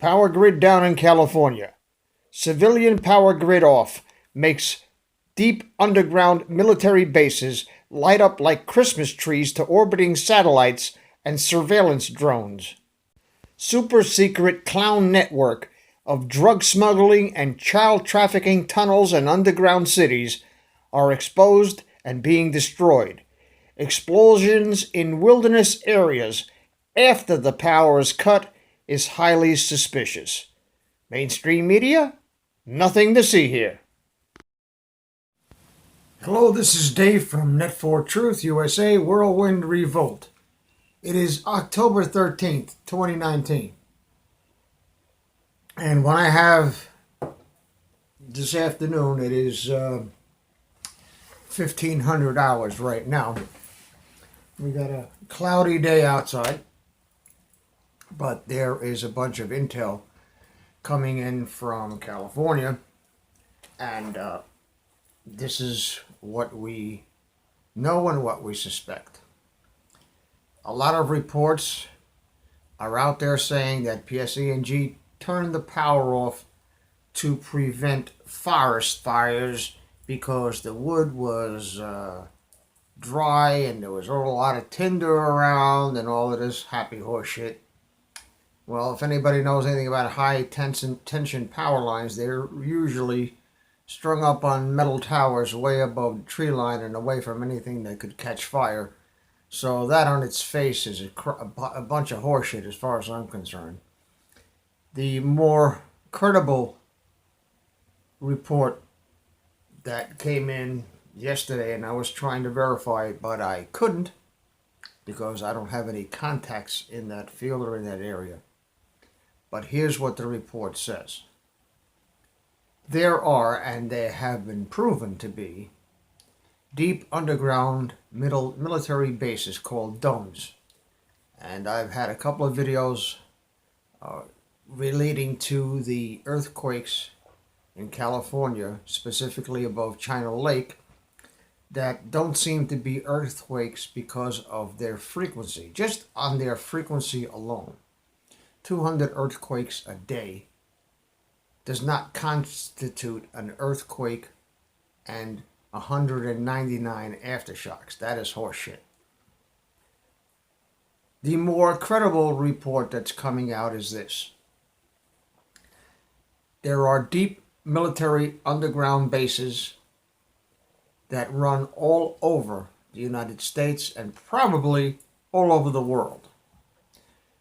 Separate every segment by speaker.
Speaker 1: Power grid down in California. Civilian power grid off makes deep underground military bases light up like Christmas trees to orbiting satellites and surveillance drones. Super secret clown network of drug smuggling and child trafficking tunnels and underground cities are exposed and being destroyed. Explosions in wilderness areas after the power is cut is highly suspicious. Mainstream media? Nothing to see here. Hello, this is Dave from Net4Truth USA, Whirlwind Revolt. It is October 13th, 2019. And when I have this afternoon, it is 1500 hours right now. We got a cloudy day outside, but there is a bunch of intel coming in from California, and this is what we know and what we suspect. A lot of reports are out there saying that PSE&G turned the power off to prevent forest fires because the wood was dry and there was a lot of tinder around and all of this happy horse shit. Well, if anybody knows anything about high tension power lines, they're usually strung up on metal towers way above the tree line and away from anything that could catch fire. So that on its face is a bunch of horseshit as far as I'm concerned. The more credible report that came in yesterday, and I was trying to verify it, but I couldn't because I don't have any contacts in that field or in that area. But here's what the report says. There are, and they have been proven to be, deep underground military bases called domes. And I've had a couple of videos relating to the earthquakes in California, specifically above China Lake, that don't seem to be earthquakes because of their frequency, just on their frequency alone. 200 earthquakes a day does not constitute an earthquake and 199 aftershocks. That is horseshit. The more credible report that's coming out is this. There are deep military underground bases that run all over the United States and probably all over the world,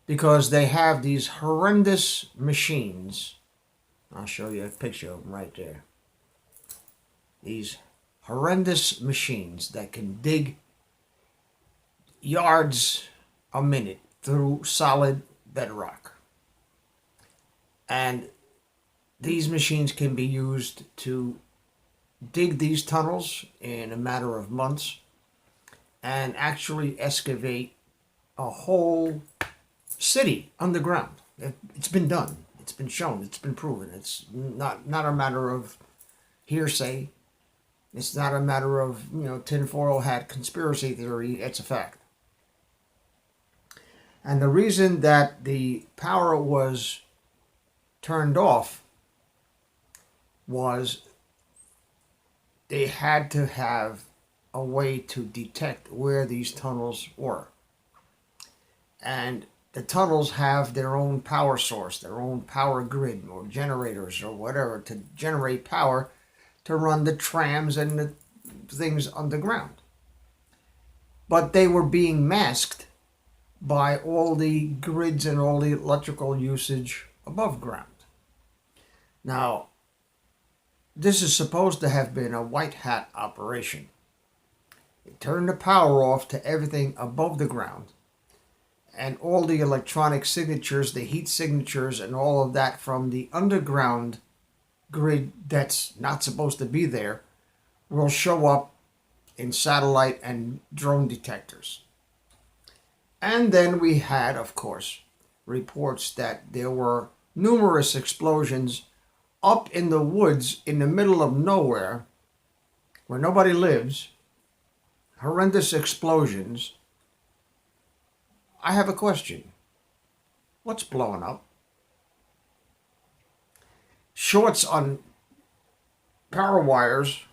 Speaker 1: because they have these horrendous machines. I'll show you a picture of them right there. These horrendous machines that can dig yards a minute through solid bedrock. And these machines can be used to dig these tunnels in a matter of months and actually excavate a whole city underground. It's been done. It's been shown. It's been proven. It's not a matter of hearsay. It's not a matter of, tinfoil hat conspiracy theory. It's a fact. And the reason that the power was turned off was they had to have a way to detect where these tunnels were. And the tunnels have their own power source, their own power grid or generators or whatever to generate power to run the trams and the things underground. But they were being masked by all the grids and all the electrical usage above ground. Now, this is supposed to have been a white hat operation. It turned the power off to everything above the ground, and all the electronic signatures, the heat signatures, and all of that from the underground grid that's not supposed to be there will show up in satellite and drone detectors. And then we had, of course, reports that there were numerous explosions up in the woods in the middle of nowhere where nobody lives, horrendous explosions. I have a question. What's blowing up? shorts on power wires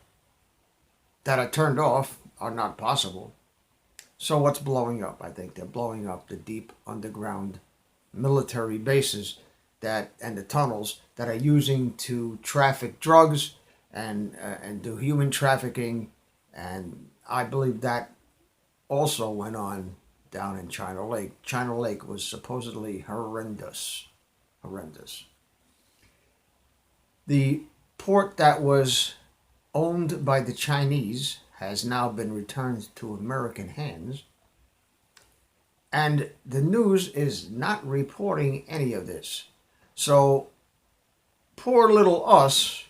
Speaker 1: that are turned off are not possible. So what's blowing up? I think they're blowing up the deep underground military bases and the tunnels that are using to traffic drugs and do human trafficking. And I believe that also went on down in China Lake. China Lake was supposedly horrendous. The port that was owned by the Chinese has now been returned to American hands. And the news is not reporting any of this. So, poor little us,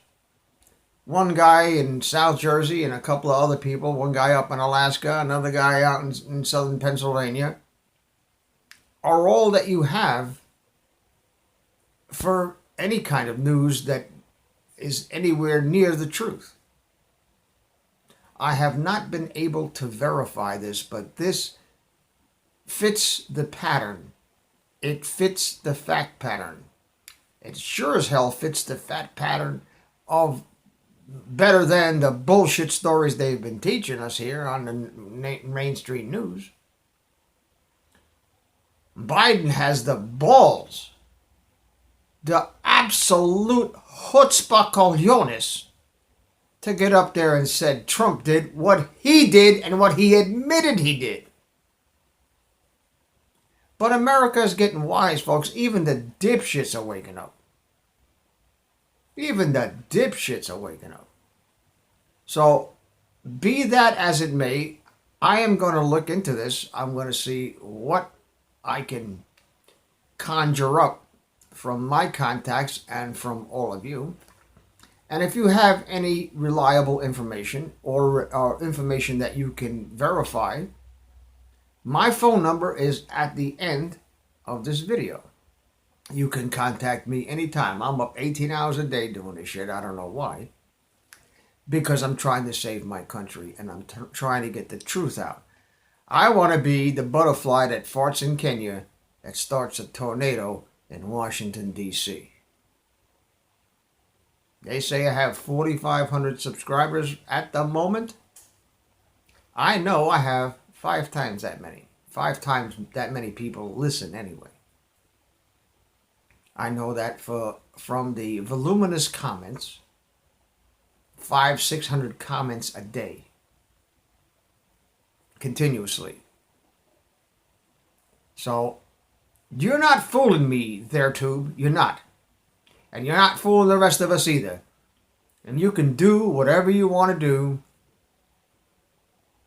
Speaker 1: one guy in South Jersey and a couple of other people, one guy up in Alaska, another guy out in southern Pennsylvania, are all that you have for any kind of news that is anywhere near the truth. I have not been able to verify this, but this fits the pattern. It fits the fact pattern. It sure as hell fits the fact pattern of better than the bullshit stories they've been teaching us here on the mainstream news. Biden has the balls, the absolute chutzpah cojones, to get up there and said Trump did what he did and what he admitted he did. But America is getting wise, folks. Even the dipshits are waking up. Even the dipshits are waking up. So, be that as it may, I am going to look into this. I'm going to see what I can conjure up from my contacts and from all of you. And if you have any reliable information or information that you can verify, my phone number is at the end of this video. You can contact me anytime. I'm up 18 hours a day doing this shit. I don't know why. Because I'm trying to save my country and I'm trying to get the truth out. I want to be the butterfly that farts in Kenya that starts a tornado in Washington, D.C. They say I have 4,500 subscribers at the moment. I know I have 5 times that many. 5 times that many people listen anyway. I know that from the voluminous comments, 500-600 comments a day, continuously. So, you're not fooling me there, Tube. You're not. And you're not fooling the rest of us either. And you can do whatever you want to do,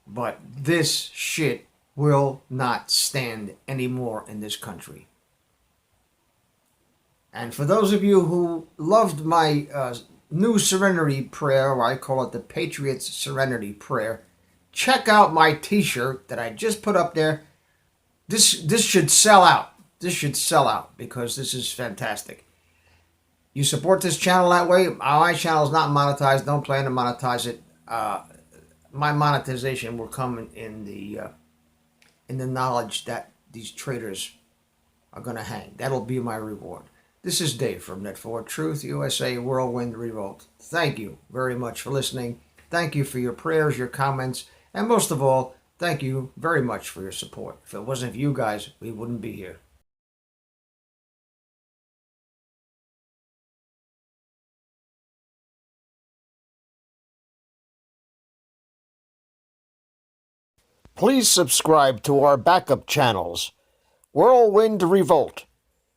Speaker 1: but this shit will not stand anymore in this country. And for those of you who loved my new Serenity Prayer, or I call it the Patriot Serenity Prayer, check out my t-shirt that I just put up there. This should sell out. This should sell out because this is fantastic. You support this channel that way. My channel is not monetized. Don't plan to monetize it. My monetization will come in the knowledge that these traitors are going to hang. That'll be my reward. This is Dave from Net4 Truth USA Whirlwind Revolt. Thank you very much for listening. Thank you for your prayers, your comments, and most of all, thank you very much for your support. If it wasn't for you guys, we wouldn't be here. Please subscribe to our backup channels, Whirlwind Revolt,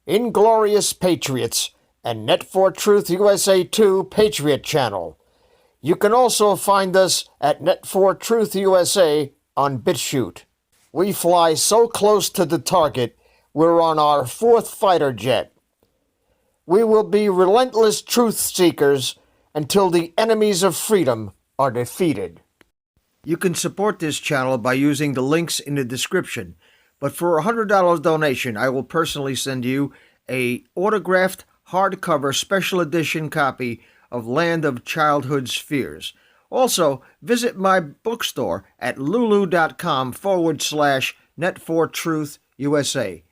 Speaker 1: Inglorious Patriots, and Net4 Truth USA 2 Patriot Channel. You can also find us at Net4 Truth USA on BitChute. We fly so close to the target, we're on our 4th fighter jet. We will be relentless truth seekers until the enemies of freedom are defeated. You can support this channel by using the links in the description. But for a $100 donation, I will personally send you a autographed hardcover special edition copy of Land of Childhood's Fears. Also, visit my bookstore at lulu.com/Net4Truth USA.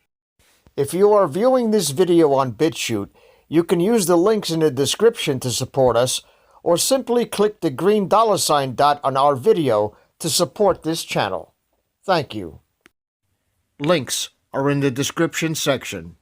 Speaker 1: If you are viewing this video on BitChute, You can use the links in the description to support us, or simply click the green $ dot on our video to support this channel. Thank you. Links are in the description section.